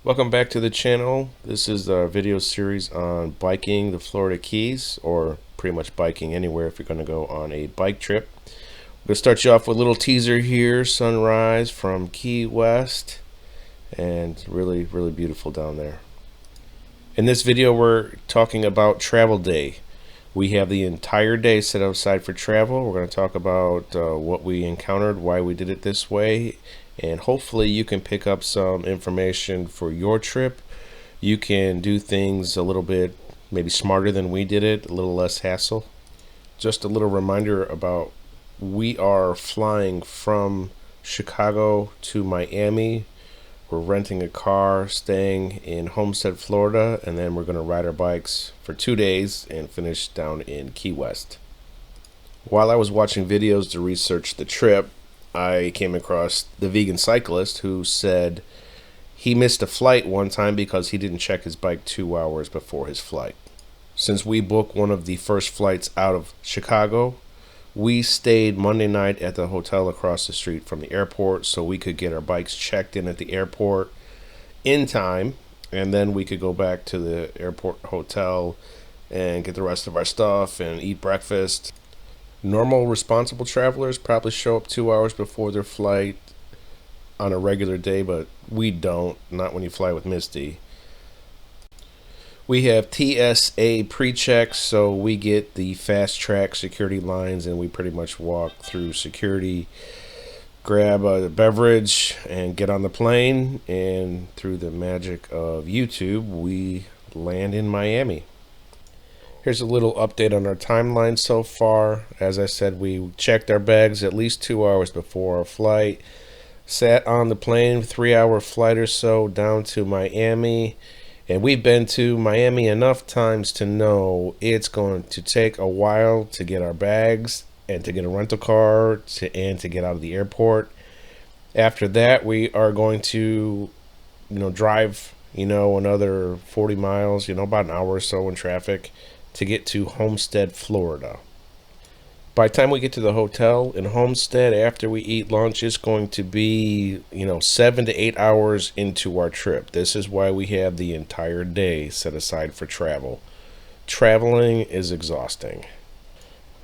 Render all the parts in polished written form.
Welcome back to the channel. This is a video series on biking the Florida Keys, or pretty much biking anywhere if you're going to go on a bike trip. I'm going to start you off with a little teaser here. Sunrise from Key West, and really beautiful down there. In this video we're talking about travel day. We have the entire day set aside for travel. We're going to talk about what we encountered, why we did it this way, and hopefully you can pick up some information for your trip. You can do things a little bit maybe smarter than we did it, a little less hassle. Just a little reminder about we are flying from Chicago to Miami. We're renting a car, staying in Homestead, Florida, and then we're going to ride our bikes for 2 days and finish down in Key West. While I was watching videos to research the trip, I came across the vegan cyclist who said he missed a flight one time because he didn't check his bike 2 hours before his flight. Since we booked one of the first flights out of Chicago, we stayed Monday night at the hotel across the street from the airport so we could get our bikes checked in at the airport in time, and then we could go back to the airport hotel and get the rest of our stuff and eat breakfast. Normal, responsible travelers probably show up 2 hours before their flight on a regular day, but we don't, not when you fly with Misty. We have TSA pre-checks, so we get the fast track security lines and we pretty much walk through security, grab a beverage and get on the plane, and through the magic of YouTube we land in Miami. Here's a little update on our timeline so far. As I said, we checked our bags at least 2 hours before our flight, sat on the plane, 3-hour flight or so down to Miami. And we've been to Miami enough times to know it's going to take a while to get our bags and to get a rental car and to get out of the airport. After that, we are going to, drive, another 40 miles, about an hour or so in traffic to get to Homestead, Florida. By the time we get to the hotel in Homestead, after we eat lunch, it's going to be, 7 to 8 hours into our trip. This is why we have the entire day set aside for travel. Traveling is exhausting.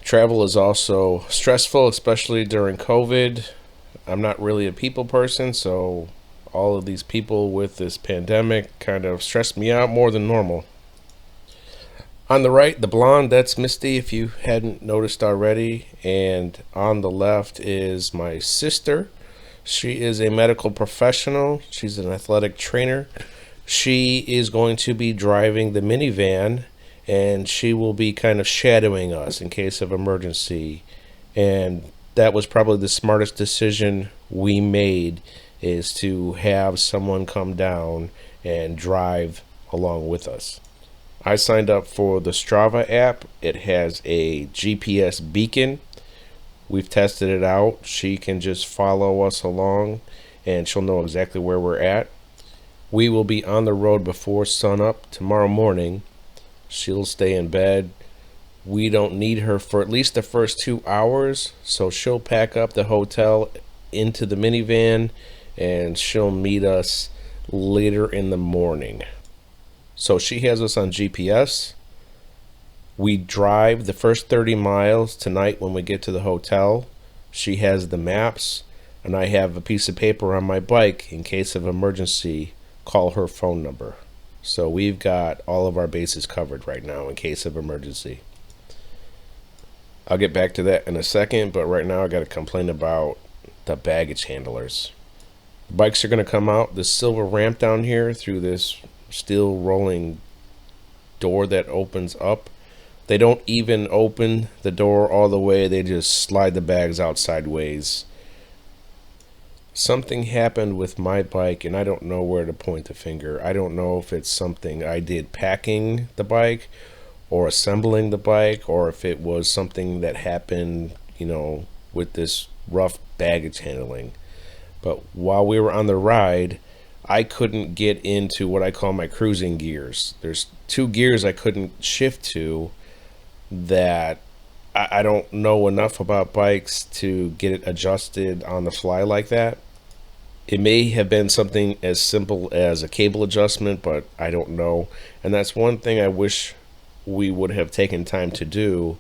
Travel is also stressful, especially during COVID. I'm not really a people person, so all of these people with this pandemic kind of stressed me out more than normal. On the right, the blonde, that's Misty, if you hadn't noticed already. And on the left is my sister. She is a medical professional. She's an athletic trainer. She is going to be driving the minivan, and she will be kind of shadowing us in case of emergency. And that was probably the smartest decision we made, is to have someone come down and drive along with us. I signed up for the Strava app. It has a GPS beacon. We've tested it out. She can just follow us along and she'll know exactly where we're at. We will be on the road before sunup tomorrow morning. She'll stay in bed. We don't need her for at least the first 2 hours, so she'll pack up the hotel into the minivan and she'll meet us later in the morning. So she has us on GPS. We drive the first 30 miles tonight when we get to the hotel. She has the maps, and I have a piece of paper on my bike in case of emergency. Call her phone number. So we've got all of our bases covered right now in case of emergency. I'll get back to that in a second, but right now I got to complain about the baggage handlers. The bikes are going to come out this silver ramp down here through this steel rolling door that opens up. They don't even open the door all the way, they just slide the bags out sideways. Something happened with my bike and I don't know where to point the finger. I don't know if it's something I did packing the bike or assembling the bike, or if it was something that happened, with this rough baggage handling. But while we were on the ride, I couldn't get into what I call my cruising gears. There's 2 gears I couldn't shift to that I don't know enough about bikes to get it adjusted on the fly like that. It may have been something as simple as a cable adjustment, but I don't know. And that's one thing I wish we would have taken time to do,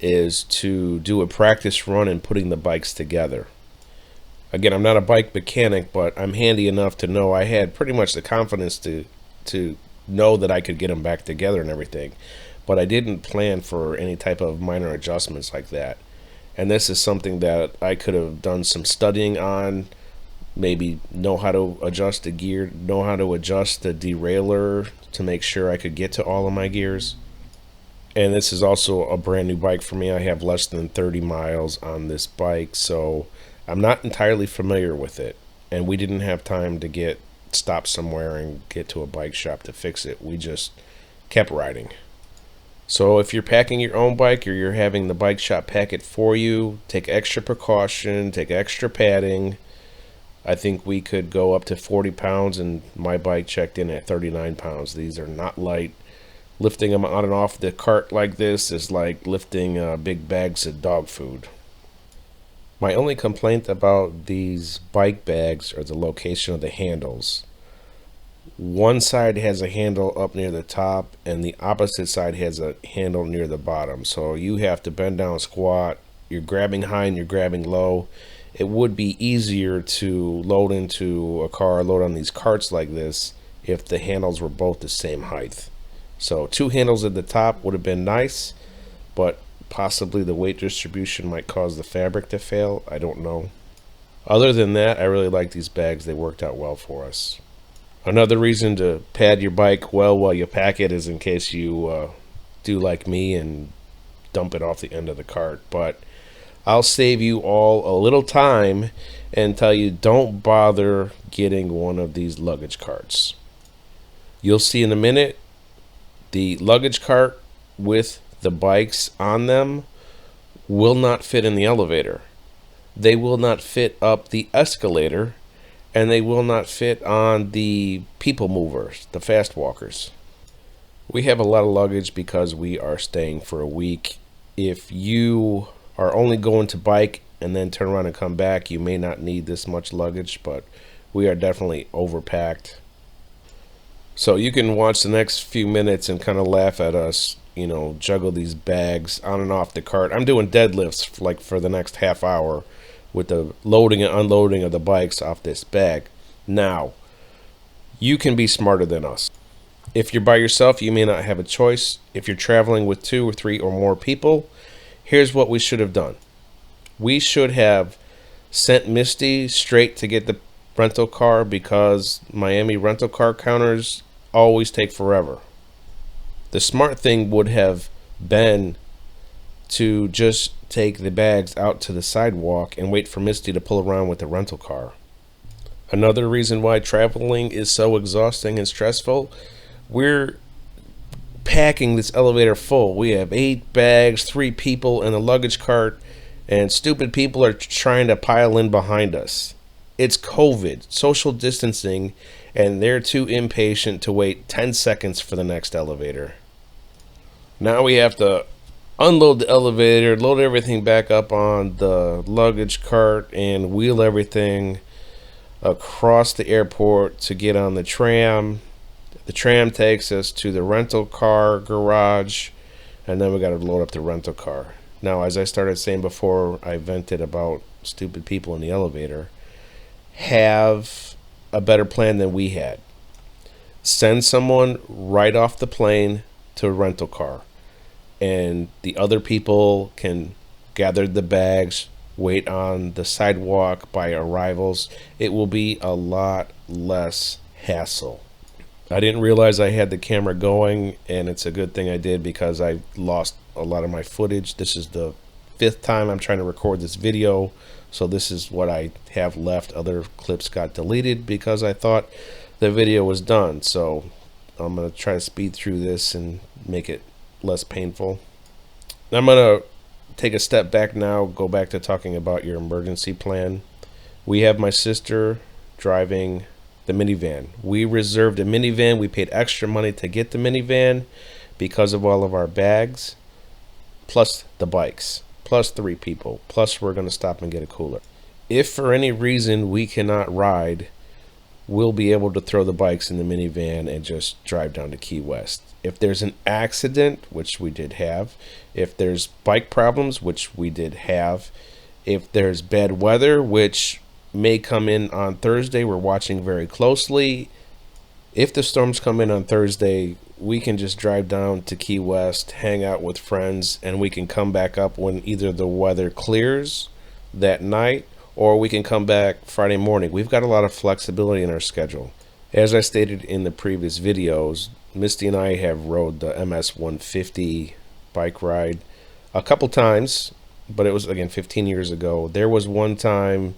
is to do a practice run and putting the bikes together. Again, I'm not a bike mechanic, but I'm handy enough to know I had pretty much the confidence to know that I could get them back together and everything. But I didn't plan for any type of minor adjustments like that. And this is something that I could have done some studying on, maybe know how to adjust the gear, know how to adjust the derailleur to make sure I could get to all of my gears. And this is also a brand new bike for me. I have less than 30 miles on this bike, so I'm not entirely familiar with it. And we didn't have time to stop somewhere and get to a bike shop to fix it. We just kept riding. So if you're packing your own bike or you're having the bike shop pack it for you, take extra precaution, take extra padding. I think we could go up to 40 pounds, and my bike checked in at 39 pounds. These are not light. Lifting them on and off the cart like this is like lifting big bags of dog food. My only complaint about these bike bags are the location of the handles. One side has a handle up near the top, and the opposite side has a handle near the bottom. So you have to bend down, squat. You're grabbing high and you're grabbing low. It would be easier to load into a car, load on these carts like this, if the handles were both the same height. So 2 handles at the top would have been nice, but possibly the weight distribution might cause the fabric to fail. I don't know. Other than that, I really like these bags. They worked out well for us. Another reason to pad your bike well while you pack it is in case you do like me and dump it off the end of the cart. But I'll save you all a little time and tell you, don't bother getting one of these luggage carts. You'll see in a minute, the luggage cart with the bikes on them will not fit in the elevator. They will not fit up the escalator, and they will not fit on the people movers, the fast walkers. We have a lot of luggage because we are staying for a week. If you are only going to bike and then turn around and come back, you may not need this much luggage, but we are definitely overpacked. So you can watch the next few minutes and kind of laugh at us, juggle these bags on and off the cart. I'm doing deadlifts like for the next half hour with the loading and unloading of the bikes off this bag. Now, you can be smarter than us. If you're by yourself, you may not have a choice. If you're traveling with 2 or 3 or more people, here's what we should have done. We should have sent Misty straight to get the rental car, because Miami rental car counters always take forever. The smart thing would have been to just take the bags out to the sidewalk and wait for Misty to pull around with the rental car. Another reason why traveling is so exhausting and stressful, we're packing this elevator full. We have 8 bags, 3 people in a luggage cart, and stupid people are trying to pile in behind us. It's COVID, social distancing, and they're too impatient to wait 10 seconds for the next elevator. Now we have to unload the elevator, load everything back up on the luggage cart, and wheel everything across the airport to get on the tram. The tram takes us to the rental car garage, and then we got to load up the rental car. Now, as I started saying before, I vented about stupid people in the elevator. Have a better plan than we had. Send someone right off the plane to a rental car, and the other people can gather the bags, wait on the sidewalk by arrivals. It will be a lot less hassle. I didn't realize I had the camera going, and it's a good thing I did, because I lost a lot of my footage. This is the 5th time I'm trying to record this video, so this is what I have left. Other clips got deleted because I thought the video was done. So I'm going to try to speed through this and make it less painful. I'm going to take a step back now, go back to talking about your emergency plan. We have my sister driving the minivan. We reserved a minivan. We paid extra money to get the minivan because of all of our bags, plus the bikes, plus 3 people, plus we're going to stop and get a cooler. If for any reason we cannot ride, we'll be able to throw the bikes in the minivan and just drive down to Key West. If there's an accident, which we did have, if there's bike problems, which we did have, if there's bad weather, which may come in on Thursday, we're watching very closely. If the storms come in on Thursday, we can just drive down to Key West, hang out with friends, and we can come back up when either the weather clears that night or we can come back Friday morning. We've got a lot of flexibility in our schedule. As I stated in the previous videos, Misty and I have rode the MS 150 bike ride a couple times, but it was, again, 15 years ago. There was one time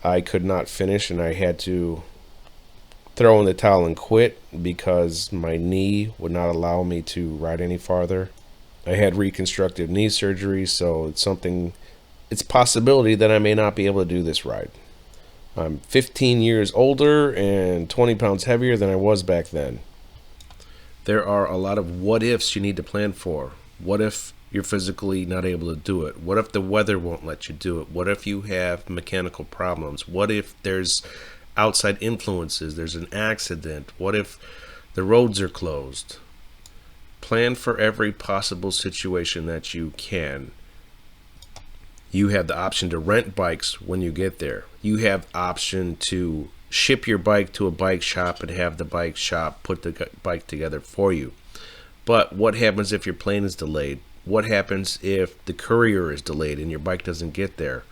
I could not finish and I had to throw in the towel and quit because my knee would not allow me to ride any farther. I had reconstructive knee surgery, so it's a possibility that I may not be able to do this ride. I'm 15 years older and 20 pounds heavier than I was back then. There are a lot of what ifs you need to plan for. What if you're physically not able to do it? What if the weather won't let you do it? What if you have mechanical problems? What if there's outside influences, there's an accident? What if the roads are closed? Plan for every possible situation that you can. You have the option to rent bikes when you get there. You have the option to ship your bike to a bike shop and have the bike shop put the bike together for you. But what happens if your plane is delayed? What happens if the courier is delayed and your bike doesn't get there?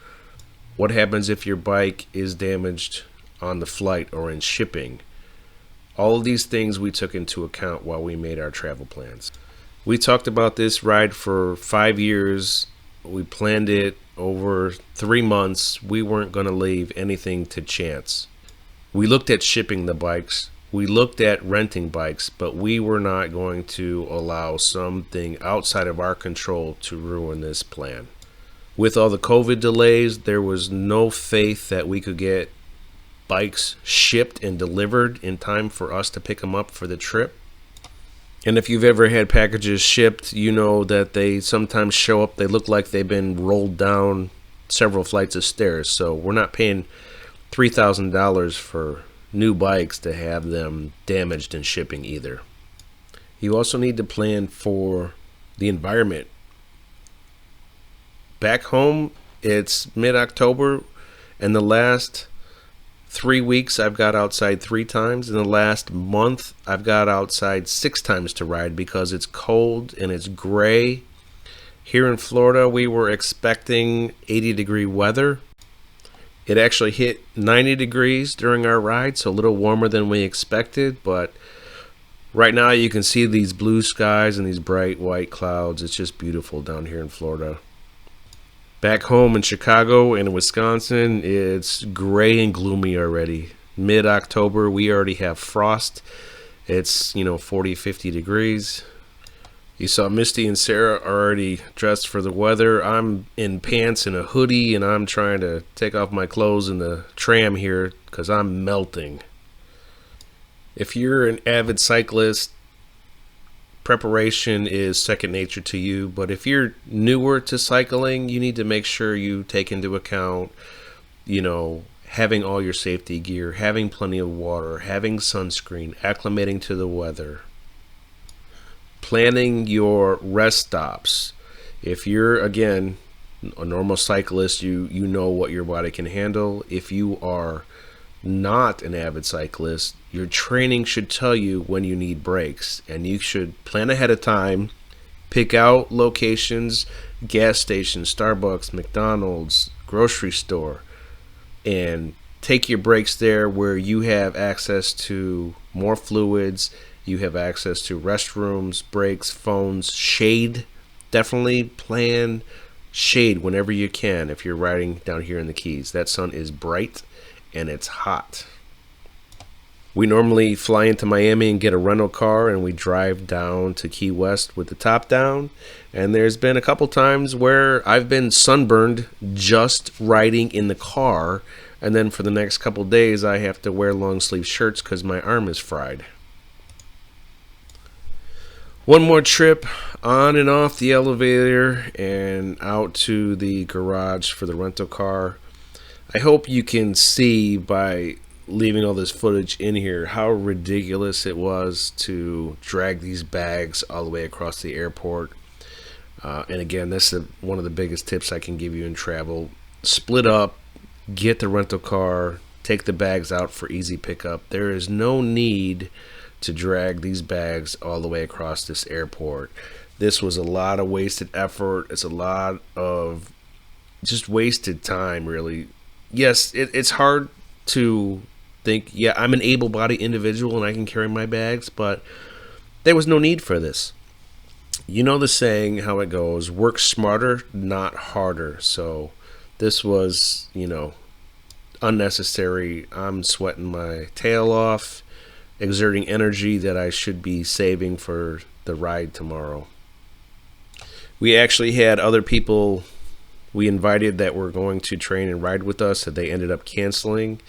What happens if your bike is damaged on the flight or in shipping? All of these things we took into account while we made our travel plans. We talked about this ride for 5 years. We planned it over 3 months. We weren't going to leave anything to chance. We looked at shipping the bikes. We looked at renting bikes, but we were not going to allow something outside of our control to ruin this plan. With all the COVID delays, there was no faith that we could get bikes shipped and delivered in time for us to pick them up for the trip. And if you've ever had packages shipped, you know that they sometimes show up, they look like they've been rolled down several flights of stairs. So we're not paying $3,000 for new bikes to have them damaged in shipping either. You also need to plan for the environment. Back home, it's mid-October, and the last 3 weeks I've got outside 3 times. In the last month I've got outside 6 times to ride because it's cold and it's gray. Here in Florida we were expecting 80-degree weather. It actually hit 90 degrees during our ride, so a little warmer than we expected, but right now you can see these blue skies and these bright white clouds. It's just beautiful down here in Florida. Back home in Chicago and in Wisconsin, it's gray and gloomy already. Mid-October, we already have frost. It's, 40, 50 degrees. You saw Misty and Sarah already dressed for the weather. I'm in pants and a hoodie, and I'm trying to take off my clothes in the tram here because I'm melting. If you're an avid cyclist, preparation is second nature to you, but if you're newer to cycling, you need to make sure you take into account, having all your safety gear, having plenty of water, having sunscreen, acclimating to the weather, planning your rest stops. If you're, again, a normal cyclist, you know what your body can handle. If you are not an avid cyclist, your training should tell you when you need breaks, and you should plan ahead of time, pick out locations, gas stations, Starbucks, McDonald's, grocery store, and take your breaks there where you have access to more fluids, you have access to restrooms, breaks, phones, shade. Definitely plan shade whenever you can if you're riding down here in the Keys. That sun is bright and it's hot. We normally fly into Miami and get a rental car, and we drive down to Key West with the top down. And there's been a couple times where I've been sunburned just riding in the car, and then for the next couple days I have to wear long sleeve shirts because my arm is fried. One more trip on and off the elevator and out to the garage for the rental car. I hope you can see by leaving all this footage in here how ridiculous it was to drag these bags all the way across the airport. And again, this is one of the biggest tips I can give you in travel. Split up, get the rental car, take the bags out for easy pickup. There is no need to drag these bags all the way across this airport. This was a lot of wasted effort. It's a lot of just wasted time, really. Yes, it's hard to think, yeah, I'm an able-bodied individual and I can carry my bags, but there was no need for this. You know the saying, how it goes, work smarter, not harder. So this was, unnecessary. I'm sweating my tail off, exerting energy that I should be saving for the ride tomorrow. We actually had other people we invited that were going to train and ride with us that they ended up canceling.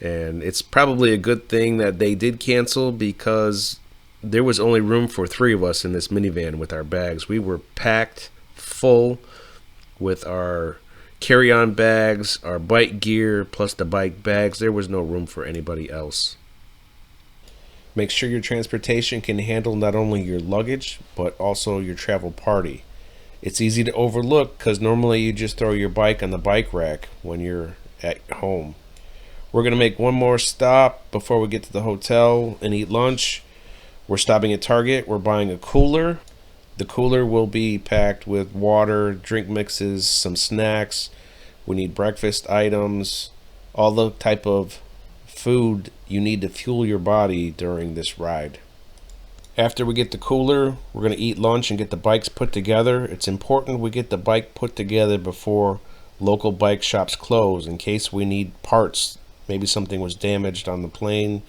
And it's probably a good thing that they did cancel, because there was only room for 3 of us in this minivan with our bags. We were packed full with our carry-on bags, our bike gear, plus the bike bags. There was no room for anybody else. Make sure your transportation can handle not only your luggage, but also your travel party. It's easy to overlook because normally you just throw your bike on the bike rack when you're at home. We're going to make one more stop before we get to the hotel and eat lunch. We're stopping at Target. We're buying a cooler. The cooler will be packed with water, drink mixes, some snacks. We need breakfast items, all the type of food you need to fuel your body during this ride. After we get the cooler, we're going to eat lunch and get the bikes put together. It's important we get the bike put together before local bike shops close in case we need parts. Maybe something was damaged on the plane,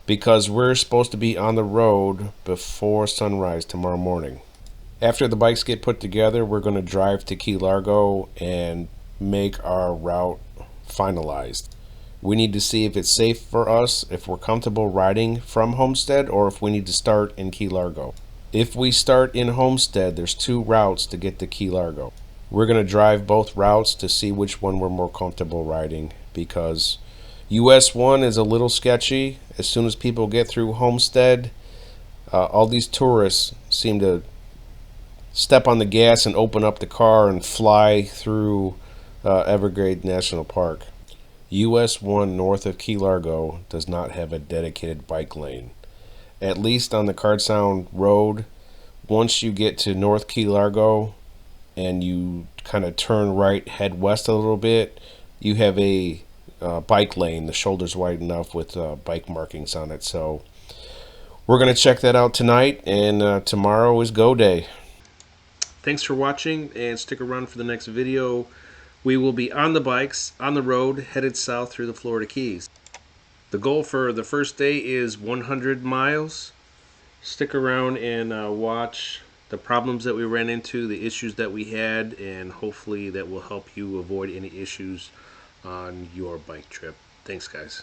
because we're supposed to be on the road before sunrise tomorrow morning. After the bikes get put together, we're going to drive to Key Largo and make our route finalized. We need to see if it's safe for us, if we're comfortable riding from Homestead, or if we need to start in Key Largo. If we start in Homestead, there's 2 routes to get to Key Largo. We're going to drive both routes to see which one we're more comfortable riding, because US 1 is a little sketchy. As soon as people get through Homestead, all these tourists seem to step on the gas and open up the car and fly through Everglades National Park. US 1 north of Key Largo does not have a dedicated bike lane. At least on the Card Sound Road, once you get to North Key Largo and you kind of turn right, head west a little bit, you have a bike lane. The shoulder's wide enough with bike markings on it. So we're going to check that out tonight, and tomorrow is go day. Thanks for watching, and stick around for the next video. We will be on the bikes, on the road, headed south through the Florida Keys. The goal for the first day is 100 miles. Stick around and watch the problems that we ran into, the issues that we had, and hopefully that will help you avoid any issues on your bike trip. Thanks, guys.